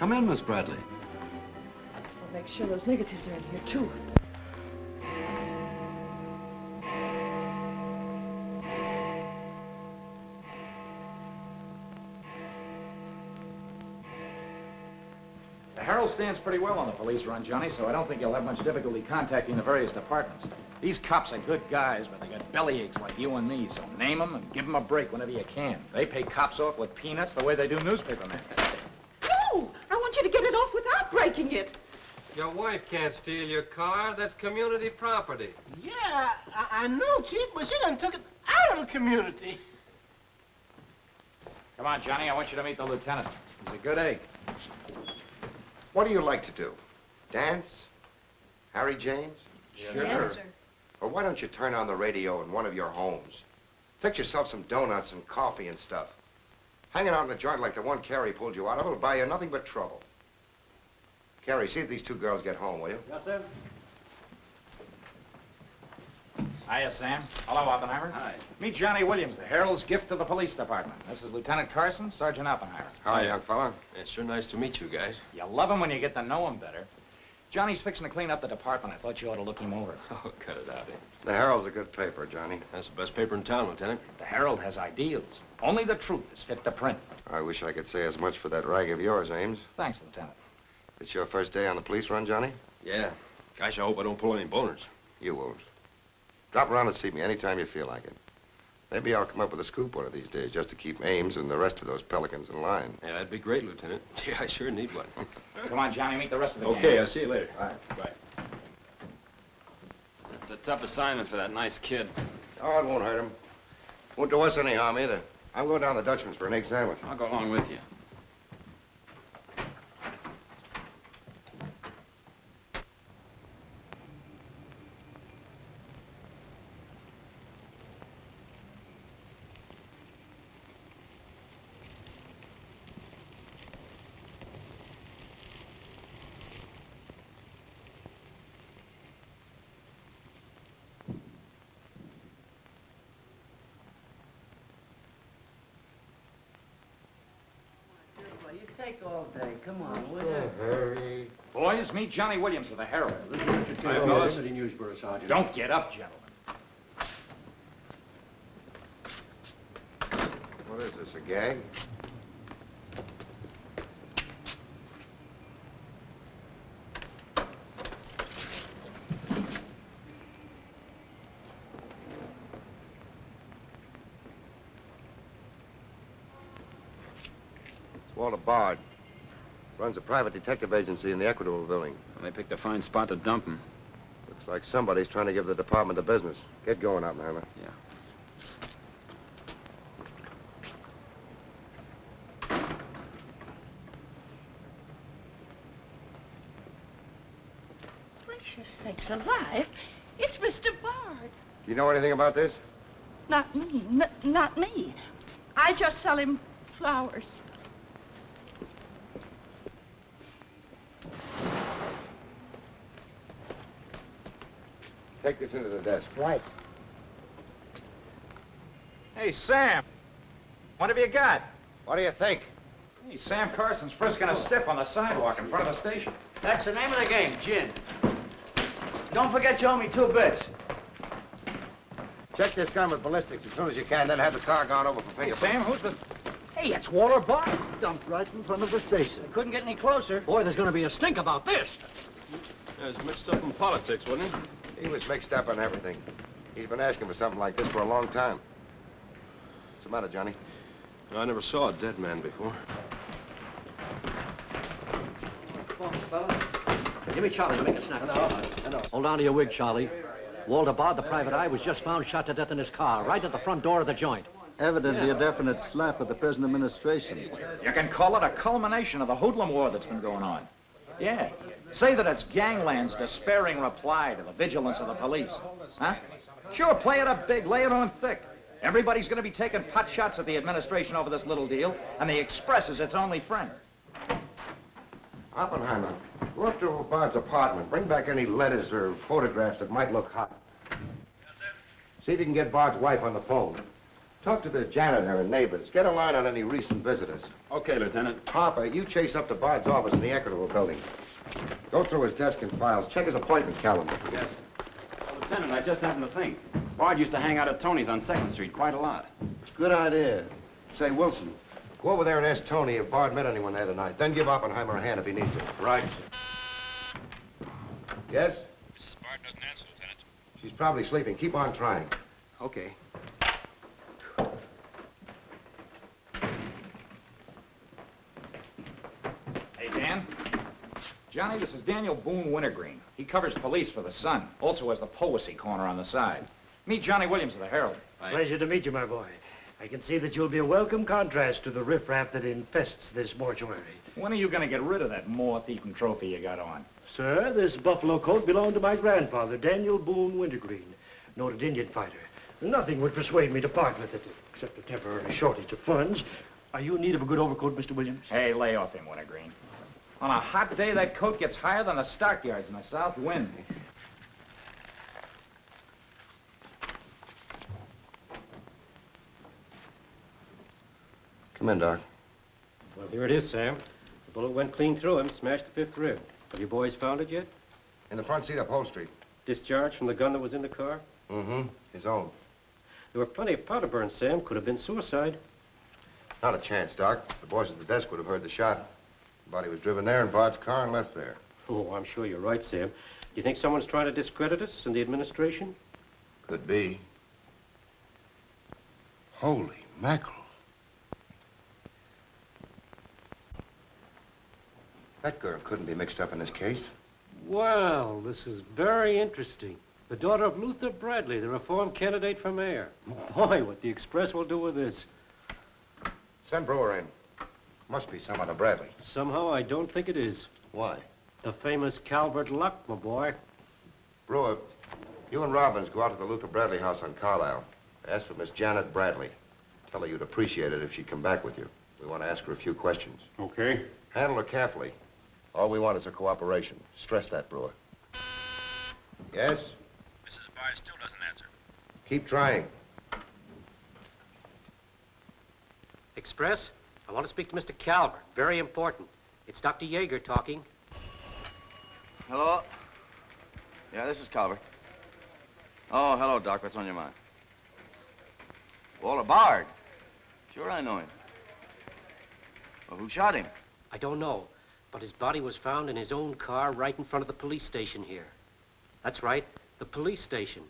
Come in, Miss Bradley. We'll make sure those negatives are in here, too. The Herald stands pretty well on the police run, Johnny, so I don't think you'll have much difficulty contacting the various departments. These cops are good guys, but they got bellyaches like you and me, so name them and give them a break whenever you can. They pay cops off with peanuts the way they do newspapermen. No! I want you to get it off without breaking it. Your wife can't steal your car. That's community property. Yeah, I know, Chief, but she done took it out of the community. Come on, Johnny, I want you to meet the lieutenant. He's a good egg. What do you like to do? Dance? Harry James? Sure. Yes, sir. Or why don't you turn on the radio in one of your homes? Fix yourself some donuts and coffee and stuff. Hanging out in a joint like the one Carrie pulled you out of will buy you nothing but trouble. Carrie, see if these two girls get home, will you? Yes, sir. Hiya, Sam. Hello, Oppenheimer. Hi. Meet Johnny Williams, the Herald's gift to the police department. This is Lieutenant Carson, Sergeant Oppenheimer. Hi, young fella. It's sure nice to meet you guys. You love him when you get to know him better. Johnny's fixing to clean up the department. I thought you ought to look him over. Oh, cut it out, eh? The Herald's a good paper, Johnny. That's the best paper in town, Lieutenant. The Herald has ideals. Only the truth is fit to print. I wish I could say as much for that rag of yours, Ames. Thanks, Lieutenant. It's your first day on the police run, Johnny? Yeah. Gosh, I hope I don't pull any boners. You won't. Drop around and see me anytime you feel like it. Maybe I'll come up with a scoop one of these days just to keep Ames and the rest of those pelicans in line. Yeah, that'd be great, Lieutenant. Gee, I sure need one. Come on, Johnny, meet the rest of the gang. Okay, I'll see you later. All right. Bye. It's a tough assignment for that nice kid. Oh, it won't hurt him. Won't do us any harm either. I'm going down to the Dutchman's for an egg sandwich. I'll go along with you. Take all day. Come on, will you? Hurry. Boys, meet Johnny Williams of the Herald. Hi, fellas. Newsboro, Sergeant. Don't get up, gentlemen. What is this, a gag? Walter Bard. Runs a private detective agency in the Equitable building. They picked a fine spot to dump him. Looks like somebody's trying to give the department the business. Get going, Oppenheimer. Yeah. Gracious sakes alive. It's Mr. Bard. Do you know anything about this? Not me. Not me. I just sell him flowers. Take this into the desk. Right. Hey, Sam. What have you got? What do you think? Hey, Sam Carson's frisking a stiff on the sidewalk in front of the station. That's the name of the game, gin. Don't forget you owe me 2 bits. Check this gun with ballistics as soon as you can, then have the car gone over for Hey, fingerprints. Sam, who's the... Hey, it's Walter Bard. Dumped right in front of the station. I couldn't get any closer. Boy, there's going to be a stink about this. Yeah, it's mixed up in politics, wasn't it? He was mixed up on everything. He's been asking for something like this for a long time. What's the matter, Johnny? I never saw a dead man before. Give me Charlie to make a snap. No. Hold on to your wig, Charlie. Walter Bard, the private eye, was just found shot to death in his car, right at the front door of the joint. Evidently a definite slap at the present administration. You can call it a culmination of the hoodlum war that's been going on. Yeah. Say that it's gangland's despairing reply to the vigilance of the police. Huh? Sure, play it up big, lay it on thick. Everybody's going to be taking pot shots at the administration over this little deal, and the Express is its only friend. Oppenheimer, go up to Bard's apartment. Bring back any letters or photographs that might look hot. See if you can get Bard's wife on the phone. Talk to the janitor and neighbors. Get a line on any recent visitors. Okay, Lieutenant. Harper, you chase up to Bard's office in the Equitable building. Go through his desk and files. Check his appointment calendar. Yes. Lieutenant, I just happened to think. Bard used to hang out at Tony's on 2nd Street quite a lot. Good idea. Say, Wilson, go over there and ask Tony if Bard met anyone there tonight. Then give Oppenheimer a hand if he needs it. Right. Yes? Mrs. Bard doesn't answer, Lieutenant. She's probably sleeping. Keep on trying. Okay. Hey, Dan. Johnny, this is Daniel Boone Wintergreen. He covers police for the Sun. Also has the Poesy Corner on the side. Meet Johnny Williams of the Herald. Pleasure to meet you, my boy. I can see that you'll be a welcome contrast to the riffraff that infests this mortuary. When are you going to get rid of that moth-eaten trophy you got on? Sir, this buffalo coat belonged to my grandfather, Daniel Boone Wintergreen, noted Indian fighter. Nothing would persuade me to part with it, except a temporary shortage of funds. Are you in need of a good overcoat, Mr. Williams? Hey, lay off him, Wintergreen. On a hot day, that coat gets higher than the stockyards in a south wind. Come in, Doc. Well, here it is, Sam. The bullet went clean through him, smashed the 5th rib. Have you boys found it yet? In the front seat upholstery. Discharged from the gun that was in the car? Mm-hmm. His own. There were plenty of powder burns, Sam. Could have been suicide. Not a chance, Doc. The boys at the desk would have heard the shot. The body was driven there in Bard's car and left there. Oh, I'm sure you're right, Sam. Do you think someone's trying to discredit us in the administration? Could be. Holy mackerel. That girl couldn't be mixed up in this case. Well, this is very interesting. The daughter of Luther Bradley, the reform candidate for mayor. Boy, what the Express will do with this. Send Brewer in. Must be some other Bradley. Somehow, I don't think it is. Why? The famous Calvert Luck, my boy. Brewer, you and Robbins go out to the Luther Bradley house on Carlisle. Ask for Miss Janet Bradley. Tell her you'd appreciate it if she'd come back with you. We want to ask her a few questions. Okay. Handle her carefully. All we want is her cooperation. Stress that, Brewer. Yes? Mrs. Bard still doesn't answer. Keep trying. Express? I want to speak to Mr. Calvert. Very important. It's Dr. Yeager talking. Hello? Yeah, this is Calvert. Oh, hello, Doc. What's on your mind? Walter Bard. Sure, I know him. Well, who shot him? I don't know, but his body was found in his own car right in front of the police station here. That's right, the police station.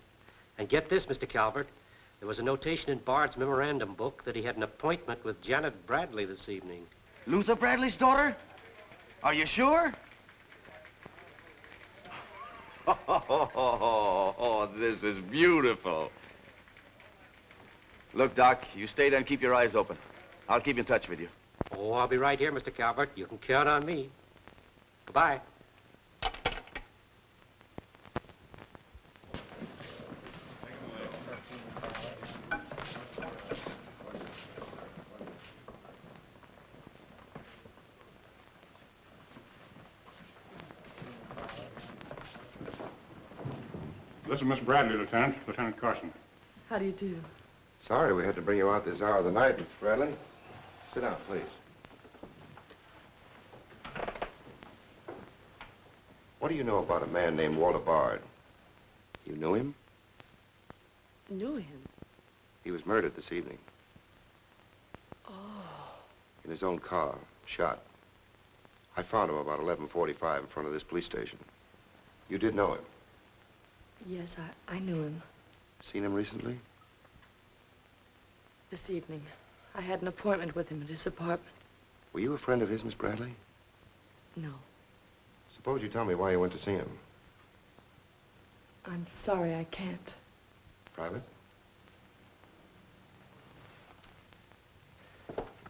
And get this, Mr. Calvert. There was a notation in Bard's memorandum book that he had an appointment with Janet Bradley this evening. Luther Bradley's daughter? Are you sure? Oh, this is beautiful. Look, Doc, you stay there and keep your eyes open. I'll keep in touch with you. Oh, I'll be right here, Mr. Calvert. You can count on me. Goodbye. This is Miss Bradley, Lieutenant. Lieutenant Carson. How do you do? Sorry we had to bring you out this hour of the night, Miss Bradley. Sit down, please. What do you know about a man named Walter Bard? You knew him? Knew him? He was murdered this evening. Oh. In his own car, shot. I found him about 11:45 in front of this police station. You did know him? Yes, I knew him. Seen him recently? This evening. I had an appointment with him at his apartment. Were you a friend of his, Miss Bradley? No. Suppose you tell me why you went to see him. I'm sorry I can't. Private?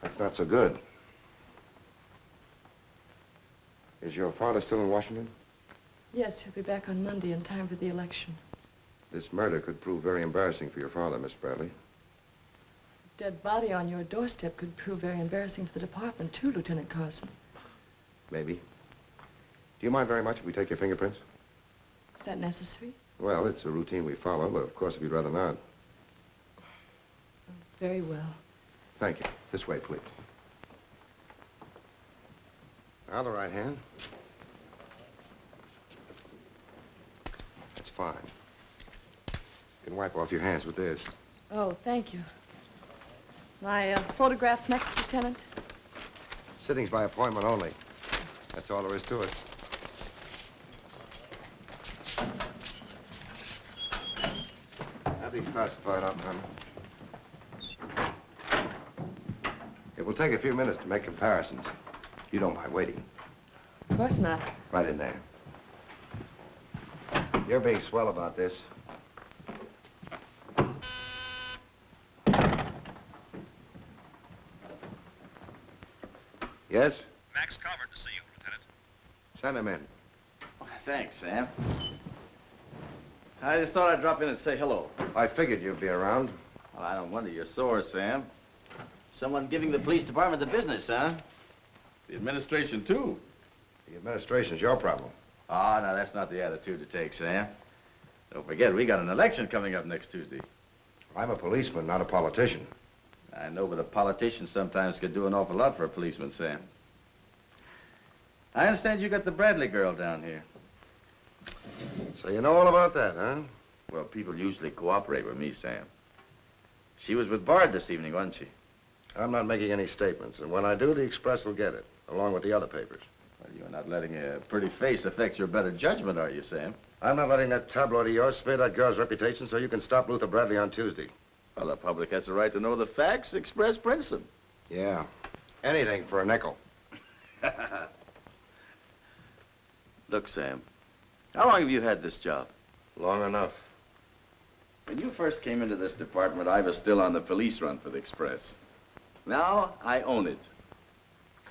That's not so good. Is your father still in Washington? Yes, he'll be back on Monday in time for the election. This murder could prove very embarrassing for your father, Miss Bradley. Dead body on your doorstep could prove very embarrassing for the department, too, Lieutenant Carson. Maybe. Do you mind very much if we take your fingerprints? Is that necessary? Well, it's a routine we follow, but of course, if you'd rather not. Very well. Thank you. This way, please. Now the right hand. That's fine. You can wipe off your hands with this. Oh, thank you. My photograph next, Lieutenant? Sittings by appointment only. That's all there is to it. That'll be classified up, honey. It will take a few minutes to make comparisons. You don't mind waiting. Of course not. Right in there. You're being swell about this. Yes? Max Calvert to see you, Lieutenant. Send him in. Thanks, Sam. I just thought I'd drop in and say hello. I figured you'd be around. Well, I don't wonder you're sore, Sam. Someone giving the police department the business, huh? The administration, too. The administration's your problem. Ah, now that's not the attitude to take, Sam. Don't forget, we got an election coming up next Tuesday. I'm a policeman, not a politician. I know, but a politician sometimes could do an awful lot for a policeman, Sam. I understand you got the Bradley girl down here. So you know all about that, huh? Well, people usually cooperate with me, Sam. She was with Bard this evening, wasn't she? I'm not making any statements, and when I do, the Express will get it, along with the other papers. Well, you're not letting a pretty face affect your better judgment, are you, Sam? I'm not letting that tabloid of yours smear that girl's reputation so you can stop Luther Bradley on Tuesday. Well, the public has the right to know the facts. Express prints them. Yeah. Anything for a nickel. Look, Sam, how long have you had this job? Long enough. When you first came into this department, I was still on the police run for the Express. Now, I own it.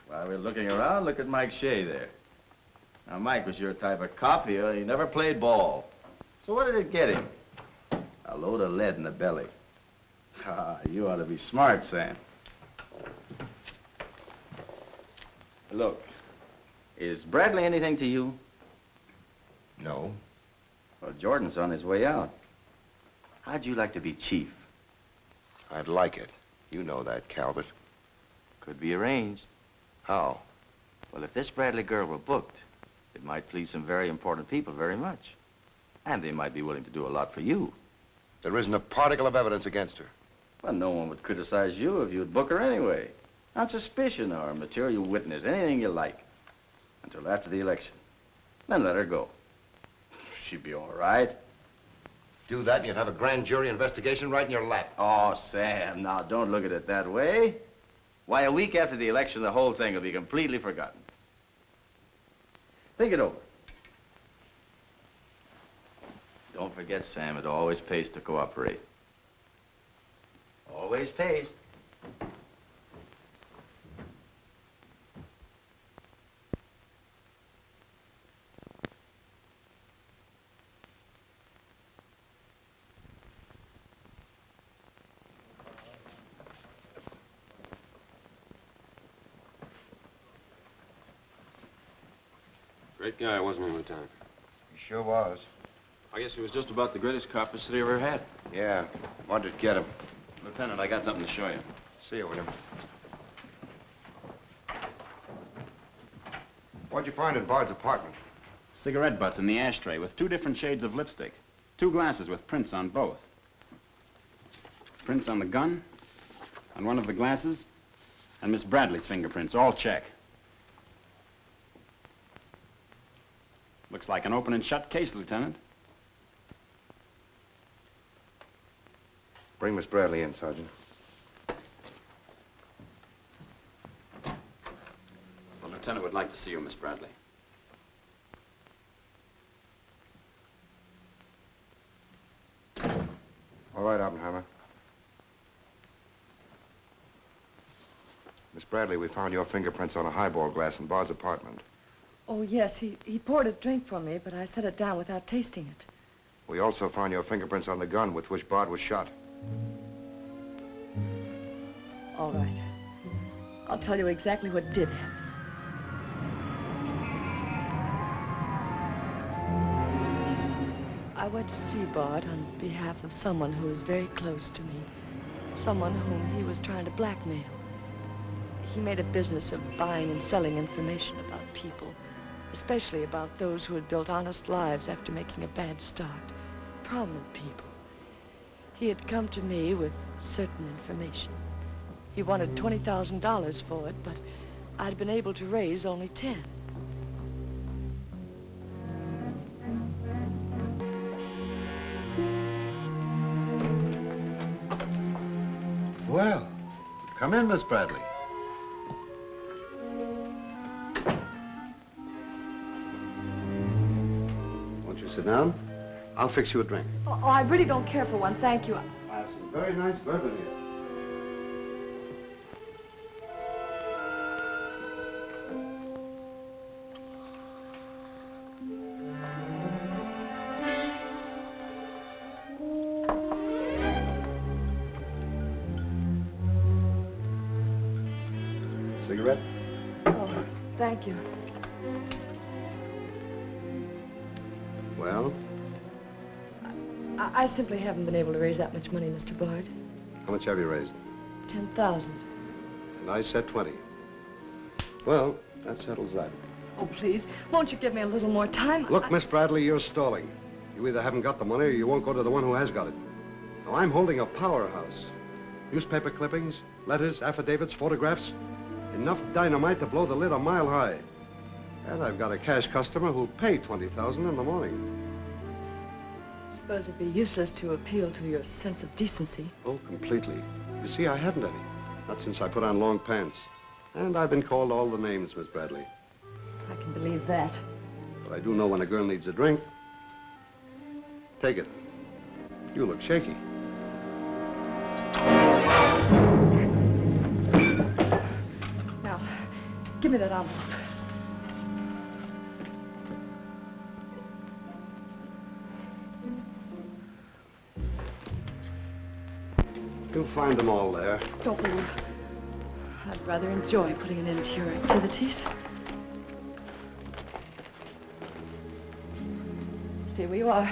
While we're looking around, look at Mike Shea there. Now, Mike was your type of cop here. He never played ball. So what did it get him? A load of lead in the belly. Ah, you ought to be smart, Sam. Look, is Bradley anything to you? No. Well, Jordan's on his way out. How'd you like to be chief? I'd like it. You know that, Calvert. Could be arranged. How? Well, if this Bradley girl were booked, it might please some very important people very much. And they might be willing to do a lot for you. There isn't a particle of evidence against her. Well, no one would criticize you if you'd book her anyway. On suspicion or material witness, anything you like. Until after the election. Then let her go. She'd be all right. Do that and you'd have a grand jury investigation right in your lap. Oh, Sam, now don't look at it that way. Why, a week after the election, the whole thing will be completely forgotten. Think it over. Don't forget, Sam, it always pays to cooperate. Always pays. Great guy, wasn't he, Lieutenant? He sure was. I guess he was just about the greatest cop the city ever had. Yeah. Wanted to get him. Lieutenant, I got something to show you. See you, William. What'd you find in Bard's apartment? Cigarette butts in the ashtray with 2 different shades of lipstick. 2 glasses with prints on both. Prints on the gun, on one of the glasses, and Miss Bradley's fingerprints, all check. Looks like an open and shut case, Lieutenant. Bring Miss Bradley in, Sergeant. The Lieutenant would like to see you, Miss Bradley. All right, Oppenheimer. Miss Bradley, we found your fingerprints on a highball glass in Bard's apartment. Oh, yes, he poured a drink for me, but I set it down without tasting it. We also found your fingerprints on the gun with which Bard was shot. All right. I'll tell you exactly what did happen. I went to see Bard on behalf of someone who was very close to me. someone whom he was trying to blackmail. He made a business of buying and selling information about people, especially about those who had built honest lives after making a bad start. Prominent people. He had come to me with certain information. He wanted $20,000 for it, but I'd been able to raise only 10. Well, come in, Miss Bradley. Won't you sit down? I'll fix you a drink. Oh, I really don't care for one, thank you. I have some very nice bourbon here. Cigarette? Oh, thank you. Well, I simply haven't been able to raise that much money, Mr. Bard. how much have you raised? 10,000. And I said 20. Well, that settles that. Oh, please, won't you give me a little more time? Look, Miss Bradley, you're stalling. You either haven't got the money or you won't go to the one who has got it. Now, I'm holding a powerhouse. Newspaper clippings, letters, affidavits, photographs. Enough dynamite to blow the lid a mile high. And I've got a cash customer who'll pay $20,000 in the morning. I suppose it'd be useless to appeal to your sense of decency. Oh, completely. You see, I haven't any. Not since I put on long pants. And I've been called all the names, Miss Bradley. I can believe that. But I do know when a girl needs a drink. Take it. You look shaky. Now, give me that envelope. You'll find them all there. Don't move. I'd rather enjoy putting an end to your activities. Stay where you are.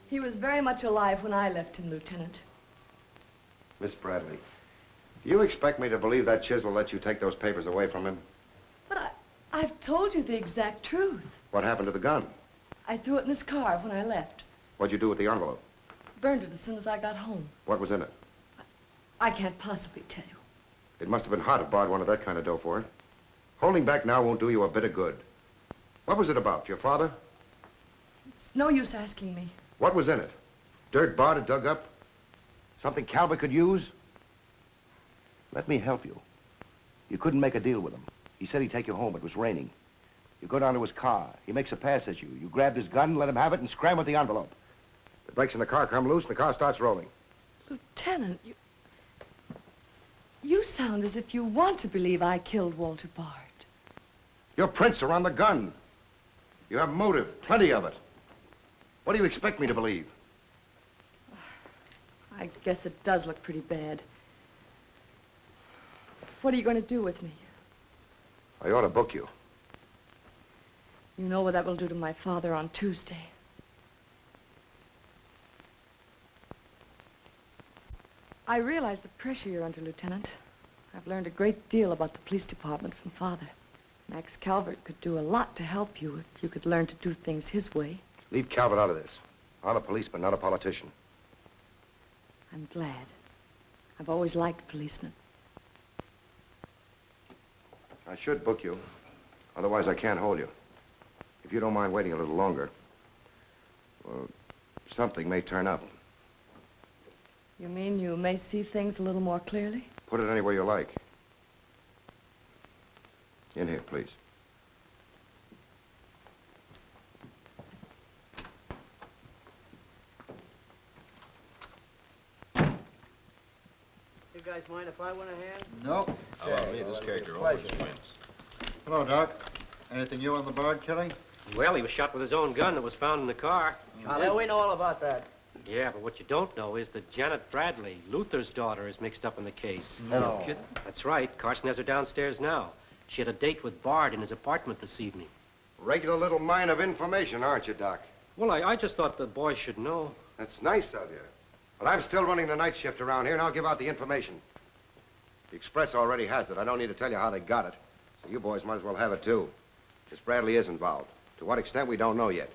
He was very much alive when I left him, Lieutenant. Miss Bradley, do you expect me to believe that chisel let you take those papers away from him? But I've told you the exact truth. What happened to the gun? I threw it in his car when I left. What'd you do with the envelope? Burned it as soon as I got home. What was in it? I can't possibly tell you. It must have been hot if Bard wanted that kind of dough for it. Holding back now won't do you a bit of good. What was it about? Your father? It's no use asking me. What was in it? Dirt Bard had dug up? Something Calvert could use? Let me help you. You couldn't make a deal with him. He said he'd take you home. It was raining. You go down to his car. He makes a pass at you. You grabbed his gun, let him have it, and scram with the envelope. The brakes in the car come loose, and the car starts rolling. Lieutenant, you sound as if you want to believe I killed Walter Bard. Your prints are on the gun. You have motive, plenty of it. What do you expect me to believe? I guess it does look pretty bad. What are you going to do with me? I ought to book you. You know what that will do to my father on Tuesday. I realize the pressure you're under, Lieutenant. I've learned a great deal about the police department from Father. Max Calvert could do a lot to help you if you could learn to do things his way. Leave Calvert out of this. I'm a policeman, not a politician. I'm glad. I've always liked policemen. I should book you. Otherwise, I can't hold you. If you don't mind waiting a little longer, well, something may turn up. You mean you may see things a little more clearly? Put it anywhere you like. In here, please. You guys mind if I went ahead? No. Allow me, this character always wins. Hello, Doc. Anything new on the Bard killing? Well, he was shot with his own gun that was found in the car. Yeah, we know all about that. Yeah, but what you don't know is that Janet Bradley, Luther's daughter, is mixed up in the case. No. Kidding? That's right. Carson has her downstairs now. She had a date with Bard in his apartment this evening. Regular little mine of information, aren't you, Doc? Well, I just thought the boys should know. That's nice of you. Well, I'm still running the night shift around here, and I'll give out the information. The Express already has it. I don't need to tell you how they got it. So you boys might as well have it, too. Miss Bradley is involved. To what extent, we don't know yet.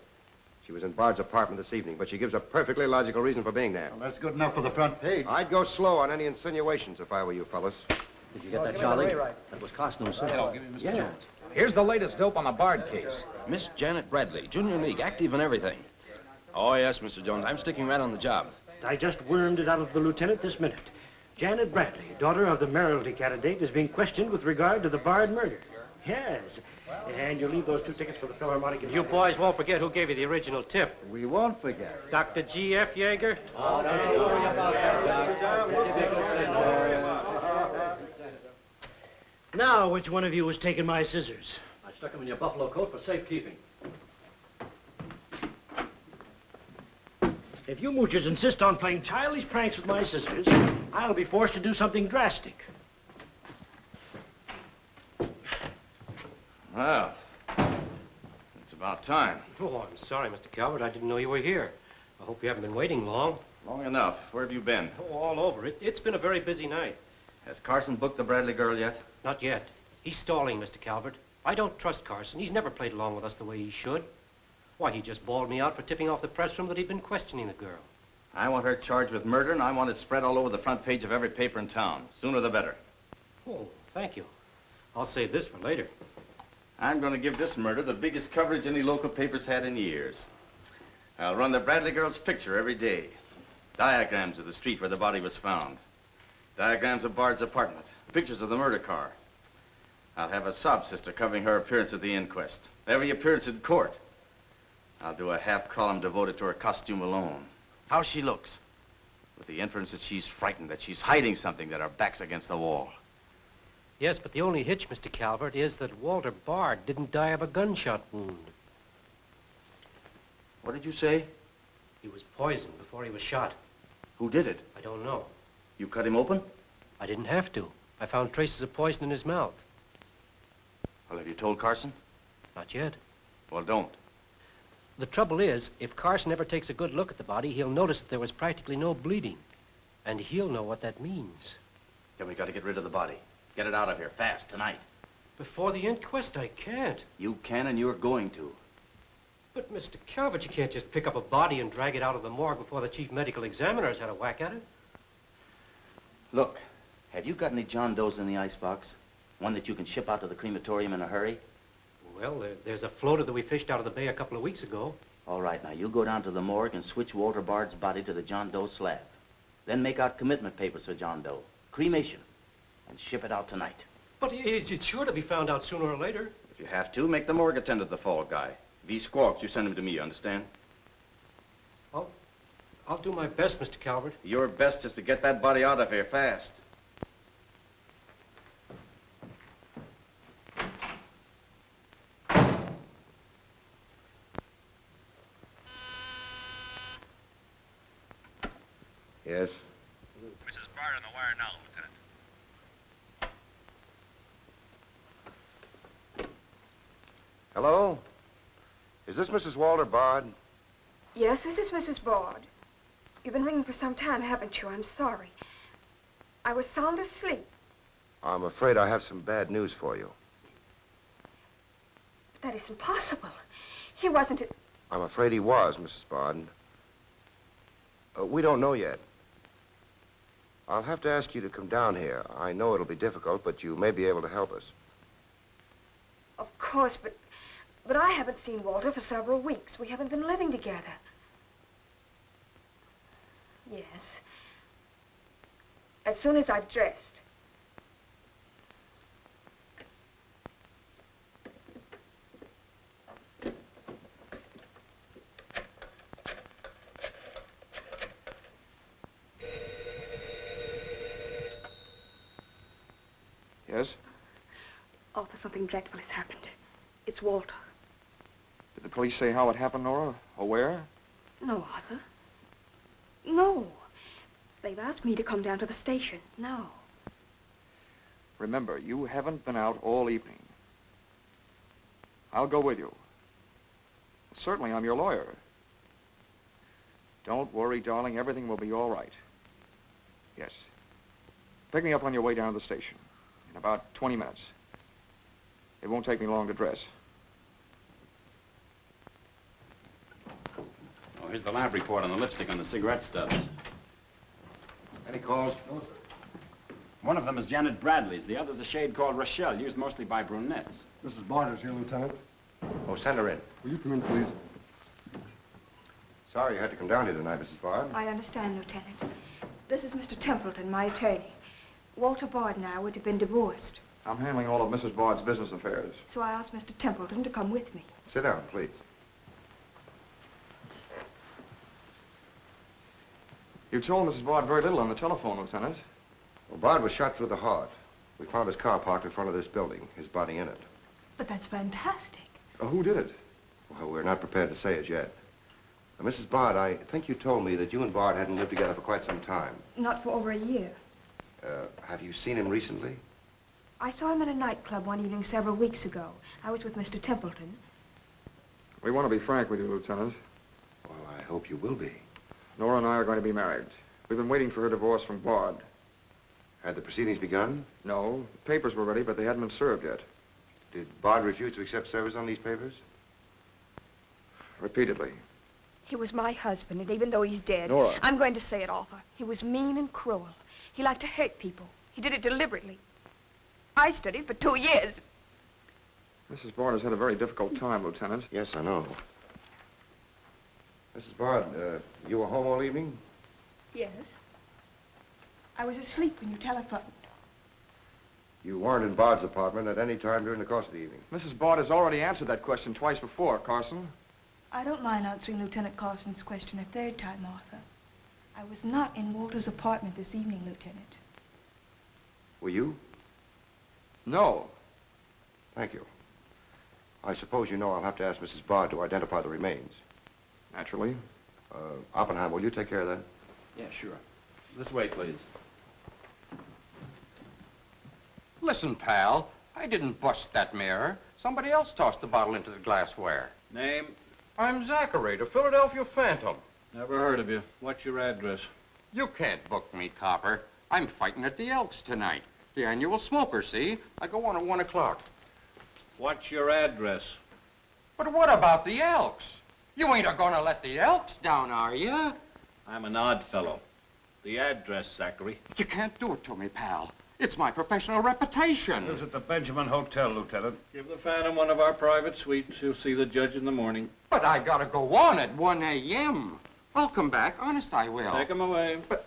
She was in Bard's apartment this evening, but she gives a perfectly logical reason for being there. Well, that's good enough for the front page. I'd go slow on any insinuations if I were you fellas. Did you get that, Charlie? That was Carson himself. Hello, give me Mr. Yeah. Jones. Here's the latest dope on the Bard case. Miss Janet Bradley, Junior League, active and everything. Oh, yes, Mr. Jones. I'm sticking right on the job. I just wormed it out of the lieutenant this minute. Janet Bradley, daughter of the mayoralty candidate, is being questioned with regard to the Bard murder. Yes. And you'll leave those 2 tickets for the Philharmonic. You boys won't forget who gave you the original tip. We won't forget. Dr. G.F. Yeager? Oh, don't you worry about that, Doc. Now, which one of you was taking my scissors? I stuck them in your buffalo coat for safekeeping. If you moochers insist on playing childish pranks with my scissors, I'll be forced to do something drastic. Well, it's about time. Oh, I'm sorry, Mr. Calvert. I didn't know you were here. I hope you haven't been waiting long. Long enough. Where have you been? Oh, all over. It's been a very busy night. Has Carson booked the Bradley girl yet? Not yet. He's stalling, Mr. Calvert. I don't trust Carson. He's never played along with us the way he should. Why, he just bawled me out for tipping off the press room that he'd been questioning the girl. I want her charged with murder, and I want it spread all over the front page of every paper in town. Sooner the better. Oh, thank you. I'll save this for later. I'm going to give this murder the biggest coverage any local paper's had in years. I'll run the Bradley girl's picture every day. Diagrams of the street where the body was found. Diagrams of Bard's apartment. Pictures of the murder car. I'll have a sob sister covering her appearance at the inquest. Every appearance in court. I'll do a half column devoted to her costume alone. How she looks. With the inference that she's frightened, that she's hiding something, that her back's against the wall. Yes, but the only hitch, Mr. Calvert, is that Walter Bard didn't die of a gunshot wound. What did you say? He was poisoned before he was shot. Who did it? I don't know. You cut him open? I didn't have to. I found traces of poison in his mouth. Well, have you told Carson? Not yet. Well, don't. The trouble is, if Carson ever takes a good look at the body, he'll notice that there was practically no bleeding. And he'll know what that means. Then we got to get rid of the body. Get it out of here, fast, tonight. Before the inquest, I can't. You can, and you're going to. But, Mr. Calvert, you can't just pick up a body and drag it out of the morgue before the chief medical examiner's had a whack at it. Look, have you got any John Does in the icebox? One that you can ship out to the crematorium in a hurry? Well, there's a floater that we fished out of the bay a couple of weeks ago. All right, now, you go down to the morgue and switch Walter Bard's body to the John Doe slab. Then make out commitment papers for John Doe. Cremation. And ship it out tonight. But it's sure to be found out sooner or later. If you have to, make the morgue attendant the fall guy. If he squawks, you send him to me, you understand? I'll do my best, Mr. Calvert. Your best is to get that body out of here fast. Yes? Mrs. Bard on the wire now, Lieutenant. Hello? Is this Mrs. Walter Bard? Yes, this is Mrs. Bard. You've been ringing for some time, haven't you? I'm sorry. I was sound asleep. I'm afraid I have some bad news for you. But that isn't possible. He wasn't... I'm afraid he was, Mrs. Bard. We don't know yet. I'll have to ask you to come down here. I know it'll be difficult, but you may be able to help us. Of course, but I haven't seen Walter for several weeks. We haven't been living together. Yes. As soon as I've dressed. Yes? Arthur, something dreadful has happened. It's Walter. Did the police say how it happened, Nora? Or where? No, Arthur. No. They've asked me to come down to the station. No. Remember, you haven't been out all evening. I'll go with you. Certainly, I'm your lawyer. Don't worry, darling. Everything will be all right. Yes. Pick me up on your way down to the station in about 20 minutes. It won't take me long to dress. Oh, here's the lab report on the lipstick on the cigarette stubs. Any calls? No, sir. One of them is Janet Bradley's. The other's a shade called Rochelle, used mostly by brunettes. Mrs. Barter's here, Lieutenant. Oh, send her in. Will you come in, please? Sorry you had to come down here tonight, Mrs. Bard. I understand, Lieutenant. This is Mr. Templeton, my attorney. Walter Bard and I would have been divorced, I'm handling all of Mrs. Bard's business affairs. so I asked Mr. Templeton to come with me. Sit down, please. You told Mrs. Bard very little on the telephone, Lieutenant. Well, Bard was shot through the heart. We found his car parked in front of this building, his body in it. But that's fantastic. Who did it? Well, we're not prepared to say it yet. Now, Mrs. Bard, I think you told me that you and Bard hadn't lived together for quite some time. Not for over a year. Have you seen him recently? I saw him in a nightclub one evening several weeks ago. I was with Mr. Templeton. We want to be frank with you, Lieutenant. Well, I hope you will be. Nora and I are going to be married. We've been waiting for her divorce from Bard. Had the proceedings begun? No, the papers were ready, but they hadn't been served yet. Did Bard refuse to accept service on these papers? Repeatedly. He was my husband, and even though he's dead, Nora. I'm going to say it, Arthur. He was mean and cruel. He liked to hurt people. He did it deliberately. I studied for 2 years. Mrs. Bard has had a very difficult time, Lieutenant. Yes, I know. Mrs. Bard, you were home all evening? Yes. I was asleep when you telephoned. You weren't in Bard's apartment at any time during the course of the evening? Mrs. Bard has already answered that question twice before, Carson. I don't mind answering Lieutenant Carson's question a third time, Arthur. I was not in Walter's apartment this evening, Lieutenant. Were you? No. Thank you. I suppose you know I'll have to ask Mrs. Bard to identify the remains. Naturally. Oppenheim, will you take care of that? Yeah, sure. This way, please. Listen, pal, I didn't bust that mirror. Somebody else tossed the bottle into the glassware. Name? I'm Zachary, the Philadelphia Phantom. Never heard of you. What's your address? You can't book me, copper. I'm fighting at the Elks tonight. The annual smoker, see? I go on at 1 o'clock. What's your address? But what about the Elks? You ain't a-gonna let the Elks down, are you? I'm an odd fellow. The address, Zachary. You can't do it to me, pal. It's my professional reputation. Lives at the Benjamin Hotel, Lieutenant. Give the Phantom one of our private suites. He'll see the judge in the morning. But I gotta go on at 1 a.m. I'll come back. Honest, I will. Take him away. But...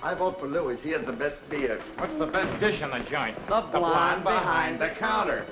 I vote for Louis. He has the best beer. What's the best dish in the joint? The blonde behind the counter.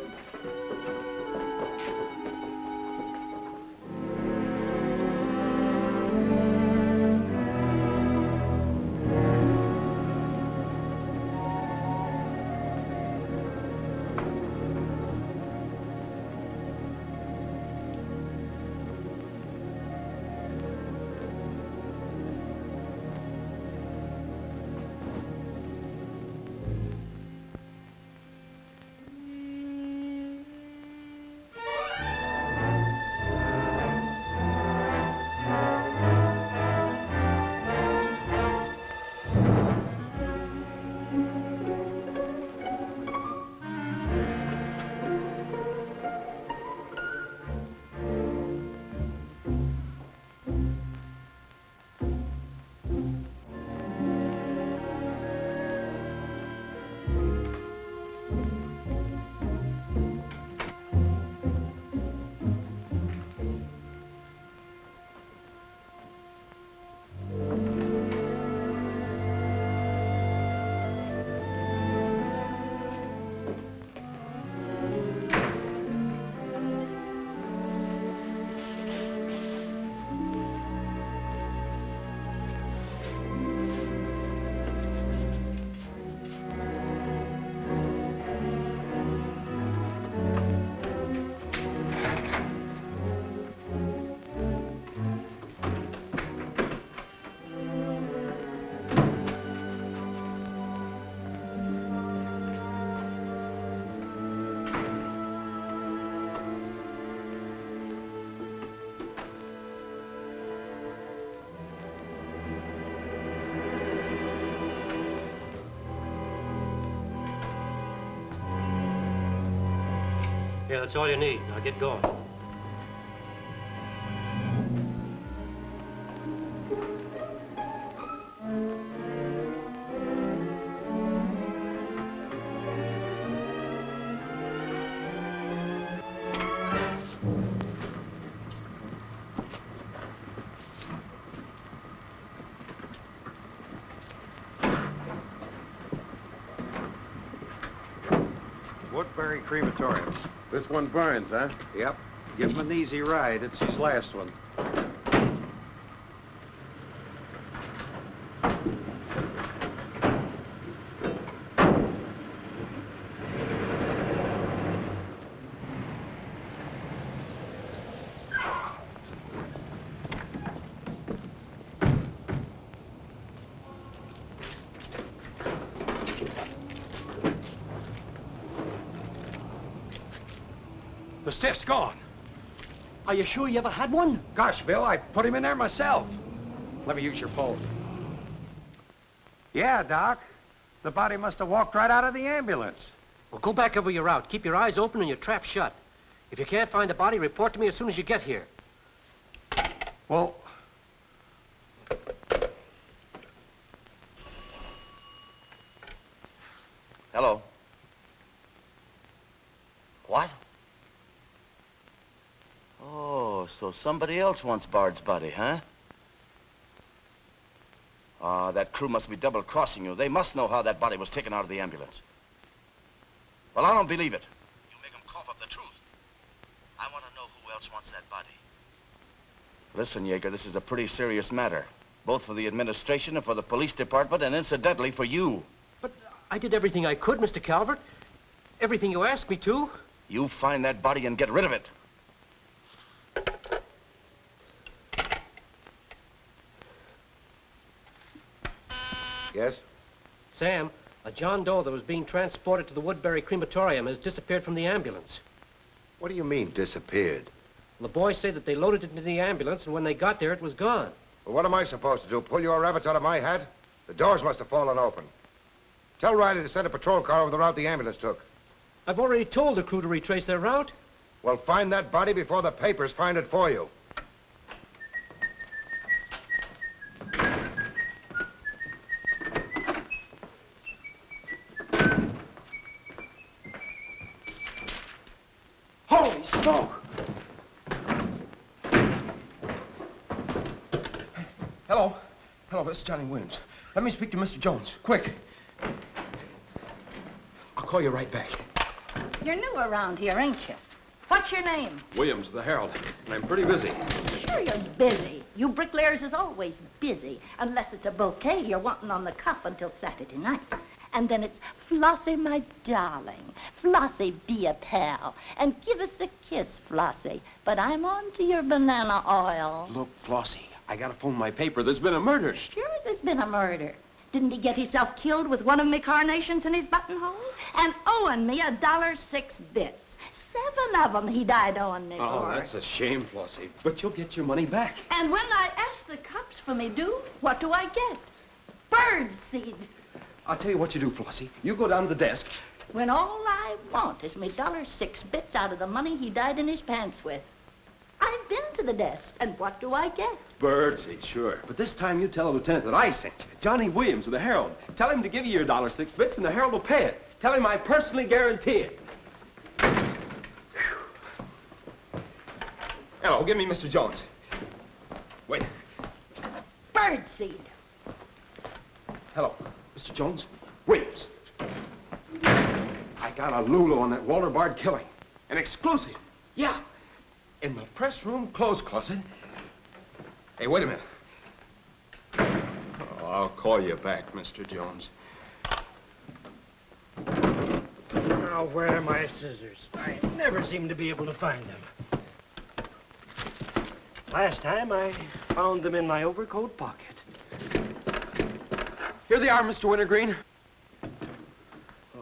Here, that's all you need. Now get going. Woodbury Crematorium. This one burns, huh? Yep. Give him an easy ride. It's his last one. The stiff's gone. Are you sure you ever had one? Gosh, Bill, I put him in there myself. Let me use your phone. Yeah, Doc. The body must have walked right out of the ambulance. Well, go back over your route. Keep your eyes open and your trap shut. If you can't find the body, report to me as soon as you get here. Well... Hello. What? Oh, so somebody else wants Bard's body, huh? Ah, that crew must be double-crossing you. They must know how that body was taken out of the ambulance. Well, I don't believe it. You make them cough up the truth. I want to know who else wants that body. Listen, Yeager, this is a pretty serious matter. Both for the administration and for the police department, and incidentally for you. But I did everything I could, Mr. Calvert. Everything you asked me to. You find that body and get rid of it. Yes? Sam, a John Doe that was being transported to the Woodbury Crematorium has disappeared from the ambulance. What do you mean, disappeared? The boys say that they loaded it into the ambulance, and when they got there, it was gone. Well, what am I supposed to do? Pull your rabbits out of my hat? The doors must have fallen open. Tell Riley to send a patrol car over the route the ambulance took. I've already told the crew to retrace their route. Well, find that body before the papers find it for you. Holy smoke! Hello. Hello, this is Johnny Williams. Let me speak to Mr. Jones. Quick. I'll call you right back. You're new around here, ain't you? What's your name? Williams, the Herald. And I'm pretty busy. Sure you're busy. You bricklayers is always busy, unless it's a bouquet you're wanting on the cuff until Saturday night. And then it's, Flossie, my darling. Flossie, be a pal. And give us a kiss, Flossie. But I'm on to your banana oil. Look, Flossie, I gotta phone my paper. There's been a murder. Sure there's been a murder. Didn't he get himself killed with one of me carnations in his buttonhole? And owing me $1.06 bits. 7 of them he died owing me Oh, for. that's a shame, Flossie. But you'll get your money back. And when I ask the cops for me due, what do I get? Bird seed. I'll tell you what you do, Flossie. You go down to the desk. When all I want is me $1.06 bits out of the money he died in his pants with. I've been to the desk, and what do I get? Birdseed, sure. But this time you tell the lieutenant that I sent you. Johnny Williams of the Herald. Tell him to give you your $1.06 bits, and the Herald will pay it. Tell him I personally guarantee it. Hello, give me Mr. Jones. Wait. Birdseed. Hello, Mr. Jones. Williams. I got a Lulu on that Walter Bard killing. An exclusive. Yeah. In the press room clothes closet. Hey, wait a minute. Oh, I'll call you back, Mr. Jones. Now, where are my scissors? I never seem to be able to find them. Last time, I found them in my overcoat pocket. Here they are, Mr. Wintergreen. Oh,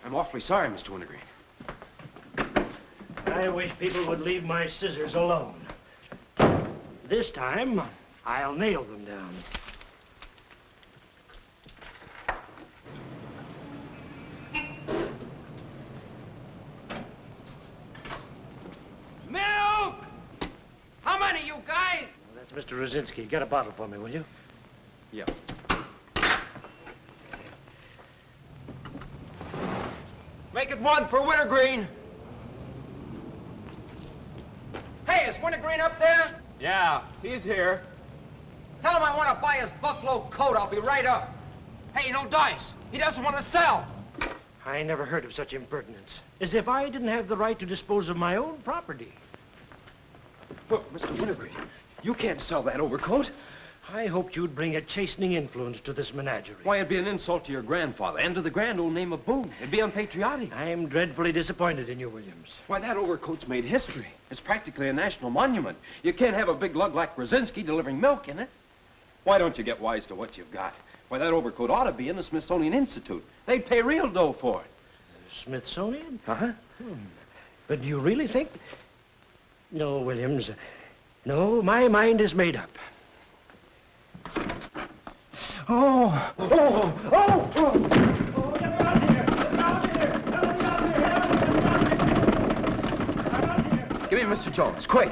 I'm awfully sorry, Mr. Wintergreen. I wish people would leave my scissors alone. This time, I'll nail them down. Mr. Rosinski, get a bottle for me, will you? Yeah. Make it one for Wintergreen. Hey, is Wintergreen up there? Yeah, he's here. Tell him I want to buy his buffalo coat. I'll be right up. Hey, no dice. He doesn't want to sell. I never heard of such impertinence. As if I didn't have the right to dispose of my own property. Look, Mr. Wintergreen, you can't sell that overcoat. I hoped you'd bring a chastening influence to this menagerie. Why, it'd be an insult to your grandfather and to the grand old name of Boone. It'd be unpatriotic. I'm dreadfully disappointed in you, Williams. Why, that overcoat's made history. It's practically a national monument. You can't have a big lug like Brzezinski delivering milk in it. Why don't you get wise to what you've got? Why, that overcoat ought to be in the Smithsonian Institute. They'd pay real dough for it. Smithsonian? Uh-huh. But do you really think... No, Williams. No, my mind is made up. Oh! Oh! Oh! Oh! Give me Mr. Jones, quick.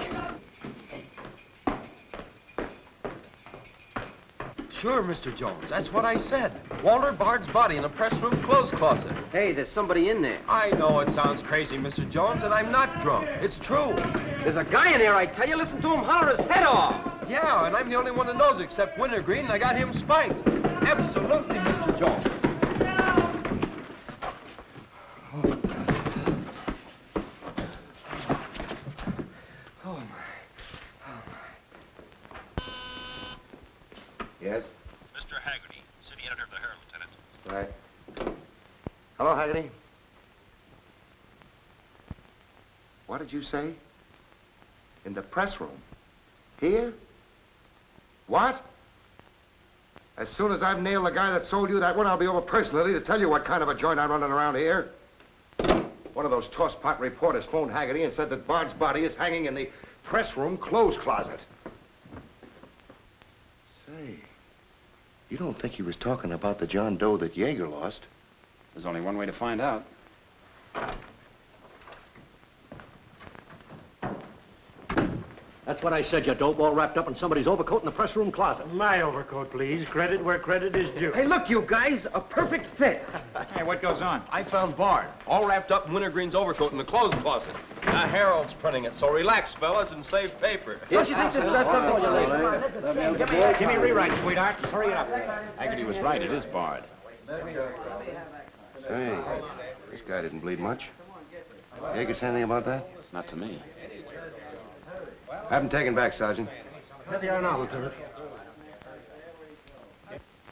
Sure, Mr. Jones, that's what I said. Walter Bard's body in a press room clothes closet. Hey, there's somebody in there. I know it sounds crazy, Mr. Jones, and I'm not drunk. It's true. There's a guy in here, I tell you. Listen to him holler his head off. Yeah, and I'm the only one that knows except Wintergreen, and I got him spiked. Absolutely, Mr. Jones. Oh, my. Yes? Mr. Haggerty, city editor of the Herald, Lieutenant. Right. Hello, Haggerty. What did you say? In the press room? Here? What? As soon as I've nailed the guy that sold you that one, I'll be over personally to tell you what kind of a joint I'm running around here. One of those tosspot reporters phoned Haggerty and said that Bard's body is hanging in the press room clothes closet. Say, you don't think he was talking about the John Doe that Yeager lost? There's only one way to find out. That's what I said, you dope, all wrapped up in somebody's overcoat in the press room closet. My overcoat, please. Credit where credit is due. Hey, look, you guys, a perfect fit. Hey, what goes on? I found Bard, all wrapped up in Wintergreen's overcoat in the clothes closet. The Herald's printing it, so relax, fellas, and save paper. Don't you think this is best up for you, ladies? Give me a rewrite, sweetheart. Hurry it up. Haggerty was right. It is Bard. Say, this guy didn't bleed much. Yeager say anything about that? Not to me. Have him taken back, Sergeant. Here they are now, Lieutenant.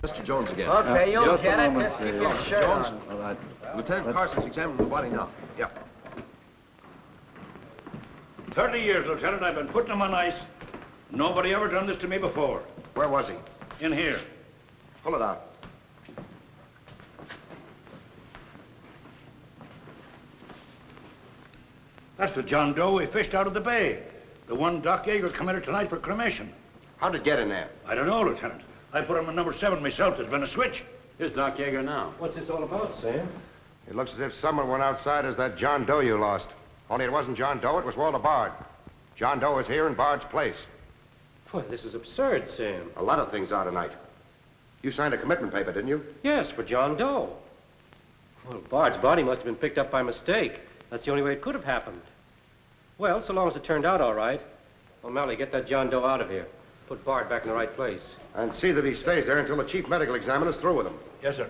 Mr. Jones again. Okay, you'll get it. Just keep your shirt Jones, on. all right. Lieutenant Carson's examining the body now. Yeah. 30 years, Lieutenant, I've been putting him on ice. Nobody ever done this to me before. Where was he? In here. Pull it out. That's the John Doe we fished out of the bay. The one Doc Yeager committed tonight for cremation. How'd it get in there? I don't know, Lieutenant. I put him in number 7 myself. There's been a switch. Here's Doc Yeager now. What's this all about, Sam? It looks as if someone went outside as that John Doe you lost. Only it wasn't John Doe, it was Walter Bard. John Doe is here in Bard's place. Boy, this is absurd, Sam. A lot of things are tonight. You signed a commitment paper, didn't you? Yes, for John Doe. Well, Bard's body must have been picked up by mistake. That's the only way it could have happened. Well, so long as it turned out all right. O'Malley, get that John Doe out of here. Put Bard back in the right place. And see that he stays there until the chief medical examiner's through with him. Yes, sir.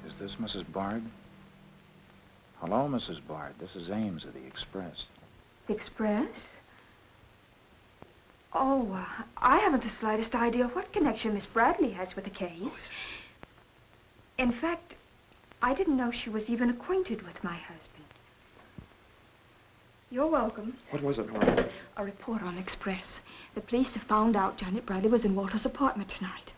Is this Mrs. Bard? Hello, Mrs. Bard. This is Ames of the Express. Express? Oh, I haven't the slightest idea what connection Miss Bradley has with the case. In fact, I didn't know she was even acquainted with my husband. You're welcome. What was it, Laura? A report on Express. The police have found out Janet Bradley was in Walter's apartment tonight.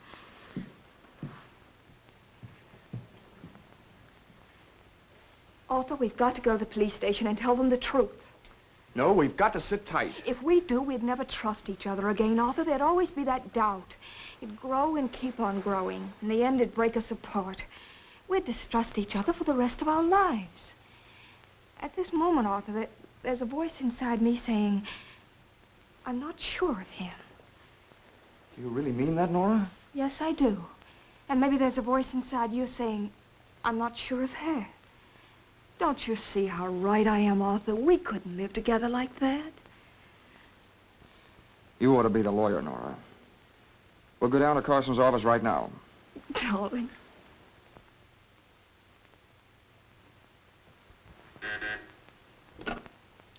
Arthur, we've got to go to the police station and tell them the truth. No, we've got to sit tight. If we do, we'd never trust each other again, Arthur. There'd always be that doubt. It'd grow and keep on growing. In the end, it'd break us apart. We'd distrust each other for the rest of our lives. At this moment, Arthur, there's a voice inside me saying, I'm not sure of him. Do you really mean that, Nora? Yes, I do. And maybe there's a voice inside you saying, I'm not sure of her. Don't you see how right I am, Arthur? We couldn't live together like that. You ought to be the lawyer, Nora. We'll go down to Carson's office right now. Darling.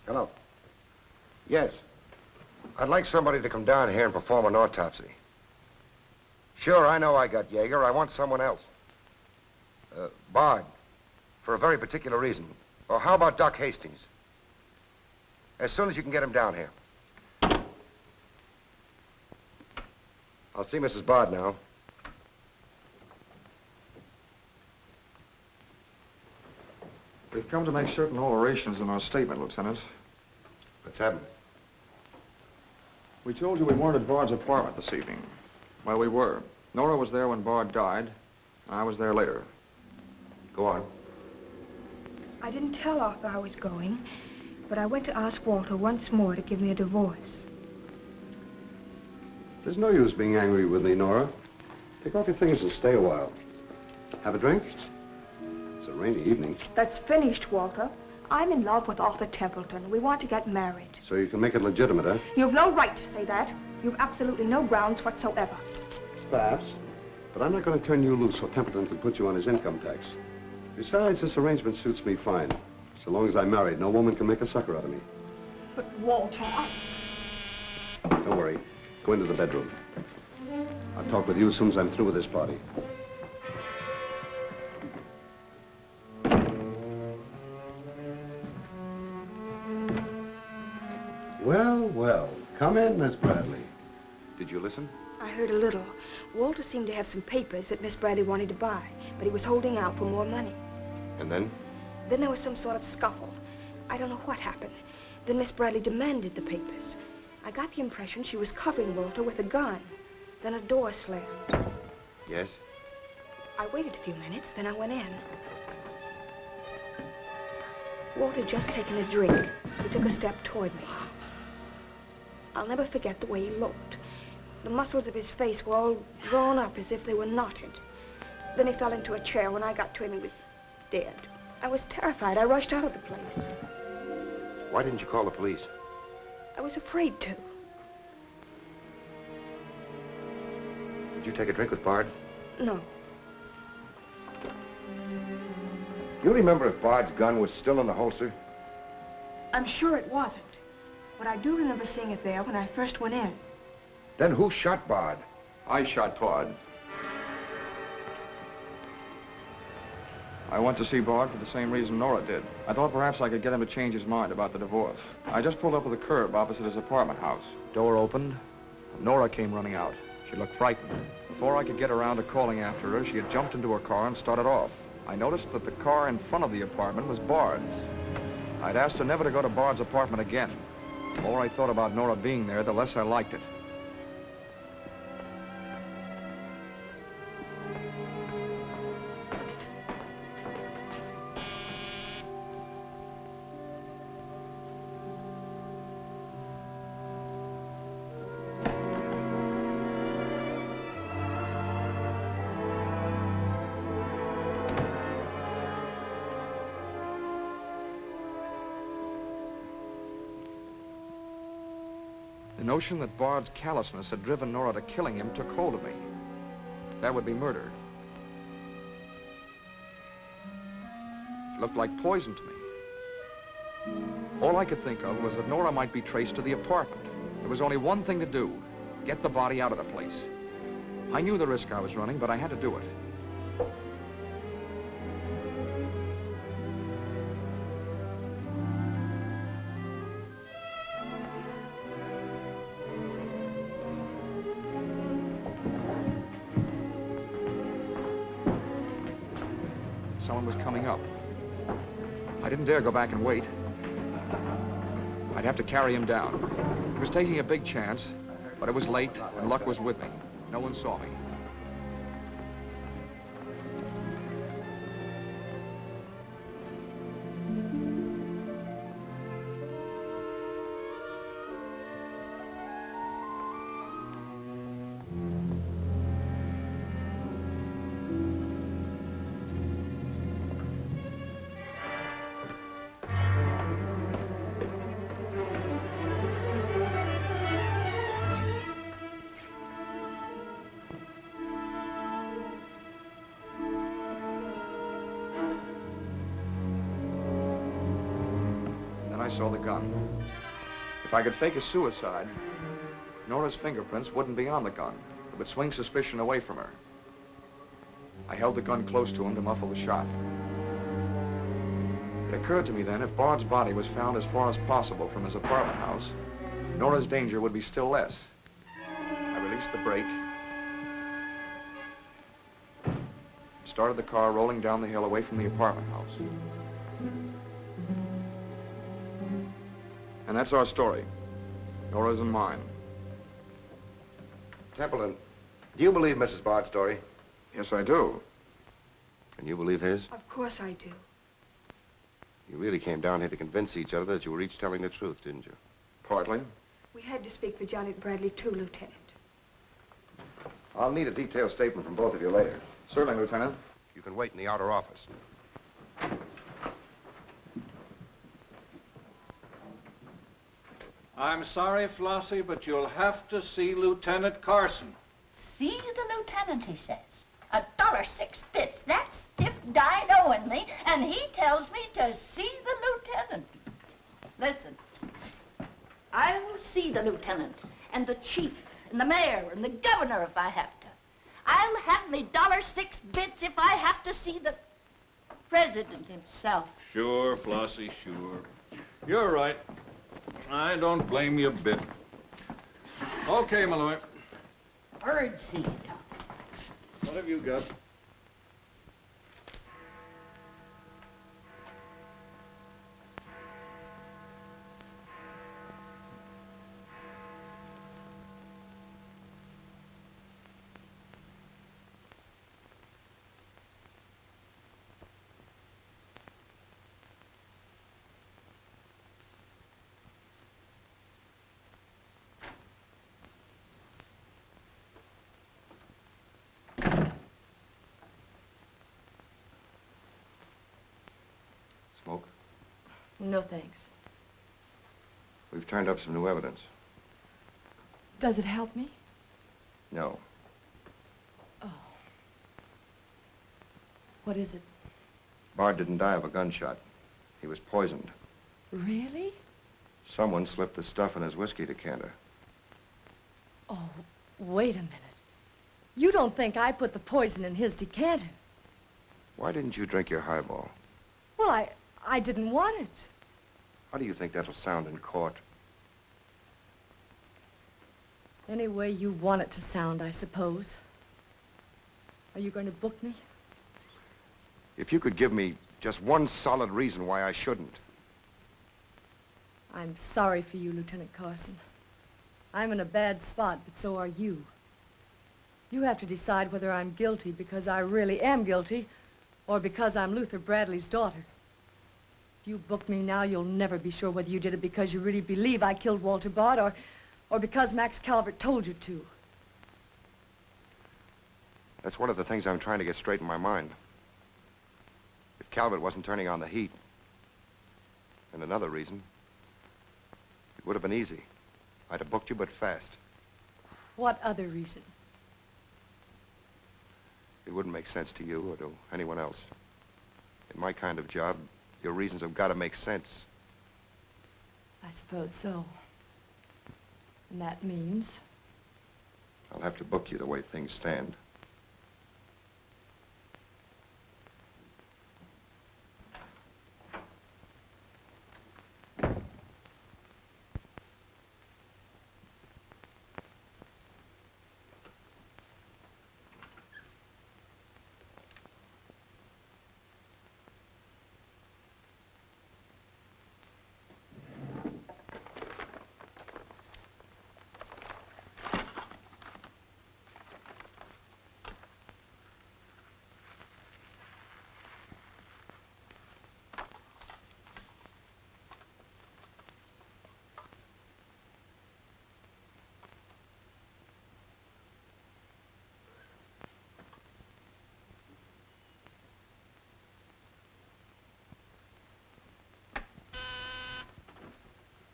Hello. Yes. I'd like somebody to come down here and perform an autopsy. Sure, I know I got Yeager. I want someone else. Bard. For a very particular reason. Or how about Doc Hastings? As soon as you can get him down here. I'll see Mrs. Bard now. We've come to make certain alterations in our statement, Lieutenant. What's happened? We told you we weren't at Bard's apartment this evening. Well, we were. Nora was there when Bard died. I was there later. Go on. I didn't tell Arthur I was going, but I went to ask Walter once more to give me a divorce. There's no use being angry with me, Nora. Take off your things and stay a while. Have a drink? It's a rainy evening. That's finished, Walter. I'm in love with Arthur Templeton. We want to get married. So you can make it legitimate, huh? You've no right to say that. You've absolutely no grounds whatsoever. Perhaps. But I'm not going to turn you loose so Templeton can put you on his income tax. Besides, this arrangement suits me fine. So long as I'm married, no woman can make a sucker out of me. But, Walter, Don't worry. Go into the bedroom. I'll talk with you as soon as I'm through with this party. Well, well. Come in, Miss Bradley. Did you listen? I heard a little. Walter seemed to have some papers that Miss Bradley wanted to buy, but he was holding out for more money. And then? Then there was some sort of scuffle. I don't know what happened. Then Miss Bradley demanded the papers. I got the impression she was covering Walter with a gun. Then a door slammed. Yes? I waited a few minutes, then I went in. Walter had just taken a drink. He took a step toward me. I'll never forget the way he looked. The muscles of his face were all drawn up as if they were knotted. Then he fell into a chair. When I got to him, he was dead. I was terrified. I rushed out of the place. Why didn't you call the police? I was afraid to. Did you take a drink with Bard? No. You remember if Bard's gun was still in the holster? I'm sure it wasn't. But I do remember seeing it there when I first went in. Then who shot Bard? I shot Bard. I went to see Bard for the same reason Nora did. I thought perhaps I could get him to change his mind about the divorce. I just pulled up to the curb opposite his apartment house. Door opened, and Nora came running out. She looked frightened. Before I could get around to calling after her, she had jumped into her car and started off. I noticed that the car in front of the apartment was Bard's. I'd asked her never to go to Bard's apartment again. The more I thought about Nora being there, the less I liked it. The notion that Bard's callousness had driven Nora to killing him took hold of me. That would be murder. It looked like poison to me. All I could think of was that Nora might be traced to the apartment. There was only one thing to do: get the body out of the place. I knew the risk I was running, but I had to do it. Someone was coming up. I didn't dare go back and wait. I'd have to carry him down. He was taking a big chance, but it was late and luck was with me. No one saw me. saw the gun. If I could fake a suicide, Nora's fingerprints wouldn't be on the gun. It would swing suspicion away from her. I held the gun close to him to muffle the shot. It occurred to me then, if Bard's body was found as far as possible from his apartment house, Nora's danger would be still less. I released the brake, started the car rolling down the hill away from the apartment house. And that's our story. Nora's and mine. Templeton, do you believe Mrs. Bard's story? Yes, I do. And you believe his? Of course I do. You really came down here to convince each other that you were each telling the truth, didn't you? Partly. We had to speak for Janet Bradley, too, Lieutenant. I'll need a detailed statement from both of you later. Certainly, Lieutenant. You can wait in the outer office. I'm sorry, Flossie, but you'll have to see Lieutenant Carson. See the lieutenant, he says. $1.06. That's stiff died owing me, and he tells me to see the lieutenant. Listen, I will see the lieutenant, and the chief, and the mayor, and the governor if I have to. I'll have me $1.06 if I have to see the president himself. Sure, Flossie, sure. You're right. I don't blame you a bit. Okay, Malloy. Birdseed. What have you got? Smoke? No, thanks. We've turned up some new evidence. Does it help me? No. Oh. What is it? Bard didn't die of a gunshot. He was poisoned. Really? Someone slipped the stuff in his whiskey decanter. Oh, wait a minute. You don't think I put the poison in his decanter? Why didn't you drink your highball? Well, I didn't want it. How do you think that'll sound in court? Any way you want it to sound, I suppose. Are you going to book me? If you could give me just one solid reason why I shouldn't. I'm sorry for you, Lieutenant Carson. I'm in a bad spot, but so are you. You have to decide whether I'm guilty because I really am guilty or because I'm Luther Bradley's daughter. If you book me now, you'll never be sure whether you did it because you really believe I killed Walter Bard or because Max Calvert told you to. That's one of the things I'm trying to get straight in my mind. If Calvert wasn't turning on the heat, and another reason, it would have been easy. I'd have booked you, but fast. What other reason? It wouldn't make sense to you or to anyone else. In my kind of job, your reasons have got to make sense. I suppose so. And that means? I'll have to book you the way things stand.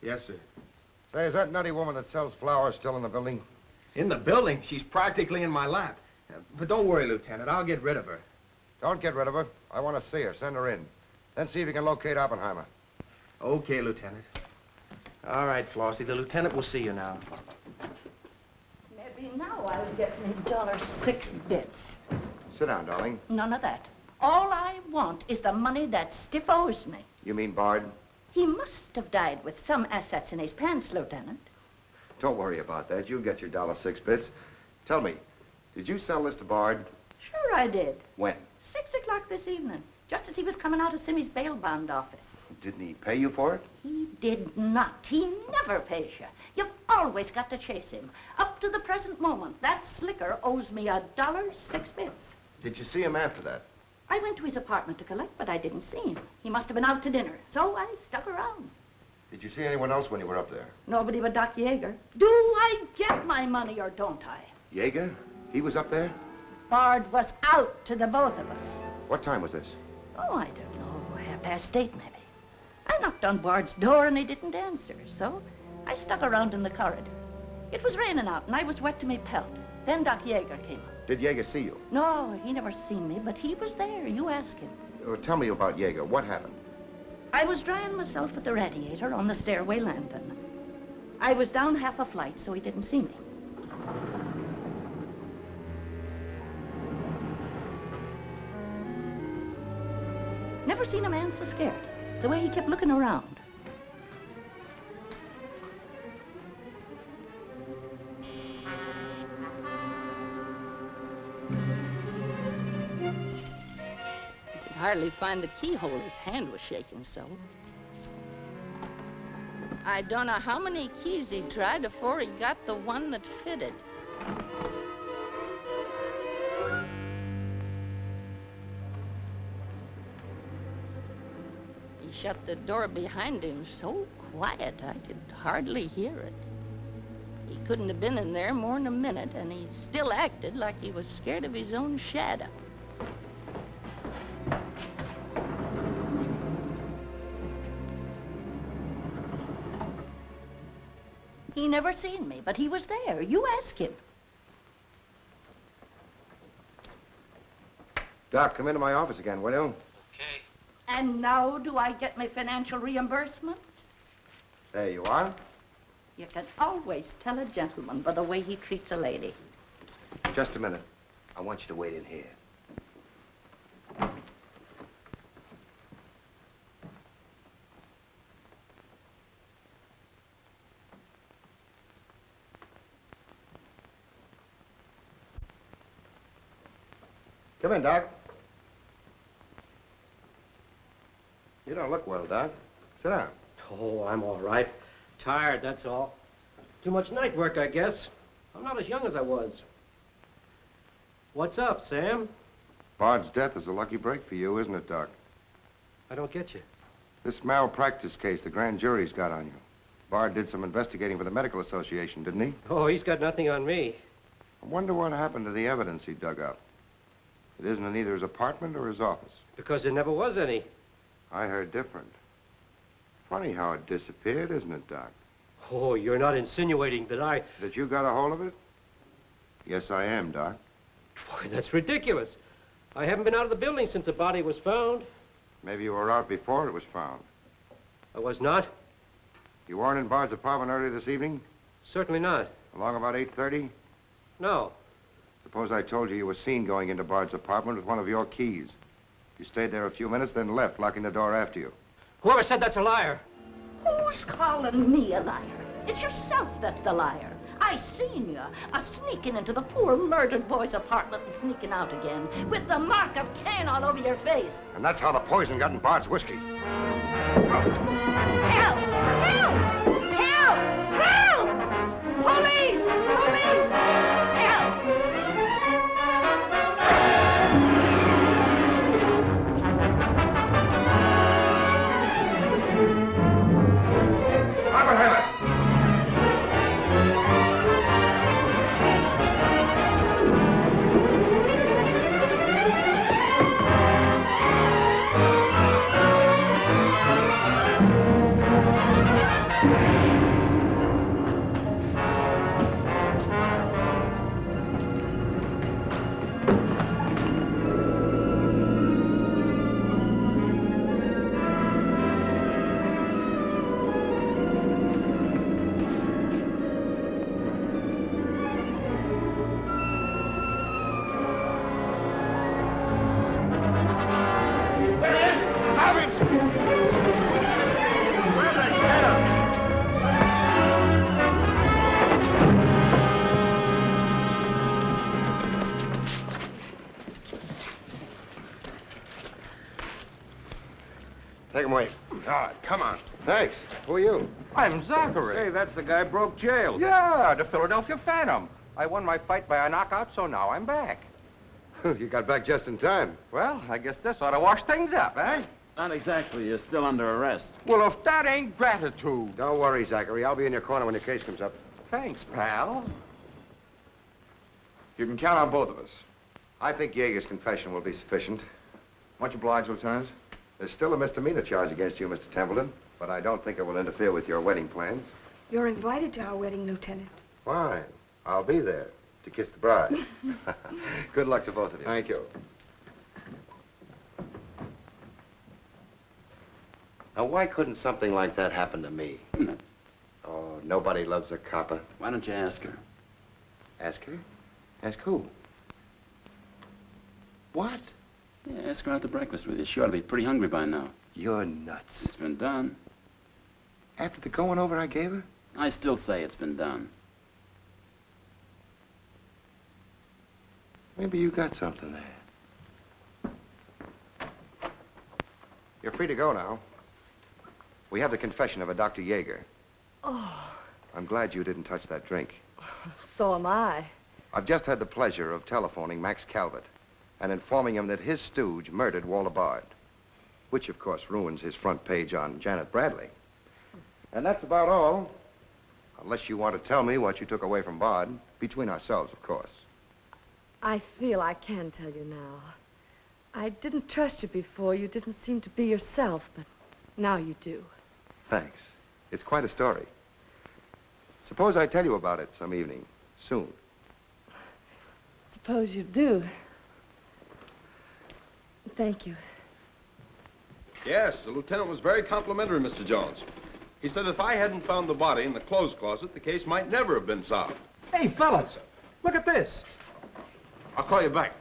Yes, sir. Say, is that nutty woman that sells flowers still in the building? In the building? She's practically in my lap. But don't worry, Lieutenant. I'll get rid of her. Don't get rid of her. I want to see her. Send her in. Then see if you can locate Oppenheimer. Okay, Lieutenant. All right, Flossie. The lieutenant will see you now. Maybe now I'll get me $6. Sit down, darling. None of that. All I want is the money that Stiff owes me. You mean Bard? He must have died with some assets in his pants, Lieutenant. Don't worry about that. You'll get your $6. Tell me, did you sell this to Bard? Sure I did. When? 6 o'clock this evening, just as he was coming out of Simmy's bail bond office. Didn't he pay you for it? He did not. He never pays you. You've always got to chase him. Up to the present moment, that slicker owes me $1.06. Did you see him after that? I went to his apartment to collect, but I didn't see him. He must have been out to dinner, so I stuck around. Did you see anyone else when you were up there? Nobody but Doc Yeager. Do I get my money or don't I? Yeager? He was up there? Bard was out to the both of us. What time was this? Oh, I don't know, 8:30 maybe. I knocked on Bard's door and he didn't answer, so I stuck around in the corridor. It was raining out and I was wet to me pelt. Then Doc Yeager came up. Did Yeager see you? No, he never seen me, but he was there. You ask him. Tell me about Yeager. What happened? I was drying myself at the radiator on the stairway landing. I was down half a flight, so he didn't see me. Never seen a man so scared. The way he kept looking around. Hardly find the keyhole. His hand was shaking so. I don't know how many keys he tried before he got the one that fitted. He shut the door behind him so quiet I could hardly hear it. He couldn't have been in there more than a minute, and he still acted like he was scared of his own shadow. He never seen me, but he was there. You ask him. Doc, come into my office again, will you? Okay. And now do I get my financial reimbursement? There you are. You can always tell a gentleman by the way he treats a lady. Just a minute. I want you to wait in here. Come in, Doc. You don't look well, Doc. Sit down. Oh, I'm all right. Tired, that's all. Too much night work, I guess. I'm not as young as I was. What's up, Sam? Bard's death is a lucky break for you, isn't it, Doc? I don't get you. This malpractice case the grand jury's got on you. Bard did some investigating for the Medical Association, didn't he? Oh, he's got nothing on me. I wonder what happened to the evidence he dug up. It isn't in either his apartment or his office. Because there never was any. I heard different. Funny how it disappeared, isn't it, Doc? Oh, you're not insinuating that I... That you got a hold of it? Yes, I am, Doc. Boy, that's ridiculous. I haven't been out of the building since the body was found. Maybe you were out before it was found. I was not? You weren't in Bard's apartment early this evening? Certainly not. Along about 8:30? No. Suppose I told you you were seen going into Bard's apartment with one of your keys. You stayed there a few minutes, then left, locking the door after you. Whoever said that's a liar. Who's calling me a liar? It's yourself that's the liar. I seen you sneaking into the poor murdered boy's apartment and sneaking out again with the mark of Cain all over your face. And that's how the poison got in Bard's whiskey. Help! Help! Help! Help! Police! Police! Help! Todd, come on. Thanks. Who are you? I'm Zachary. Hey, that's the guy broke jail. Yeah, the Philadelphia Phantom. I won my fight by a knockout, so now I'm back. You got back just in time. Well, I guess this ought to wash things up, eh? Not exactly. You're still under arrest. Well, if that ain't gratitude. Don't worry, Zachary. I'll be in your corner when your case comes up. Thanks, pal. You can count on both of us. I think Yeager's confession will be sufficient. Much obliged, Lieutenant. There's still a misdemeanor charge against you, Mr. Templeton, but I don't think it will interfere with your wedding plans. You're invited to our wedding, Lieutenant. Fine. I'll be there to kiss the bride. Good luck to both of you. Thank you. Now, why couldn't something like that happen to me? Oh, nobody loves a copper. Why don't you ask her? Ask her? Ask who? What? Yeah, ask her out to breakfast with you. She ought to be pretty hungry by now. You're nuts. It's been done. After the going over I gave her? I still say it's been done. Maybe you got something there. You're free to go now. We have the confession of a Dr. Yeager. Oh, I'm glad you didn't touch that drink. so am I. I've just had the pleasure of telephoning Max Calvert and informing him that his stooge murdered Walter Bard, which, of course, ruins his front page on Janet Bradley. And that's about all. Unless you want to tell me what you took away from Bard, between ourselves, of course. I feel I can tell you now. I didn't trust you before. You didn't seem to be yourself, but now you do. Thanks. It's quite a story. Suppose I tell you about it some evening, soon. Suppose you do. Thank you. Yes, the lieutenant was very complimentary, Mr. Jones. He said if I hadn't found the body in the clothes closet, the case might never have been solved. Hey, fellas, look at this. I'll call you back.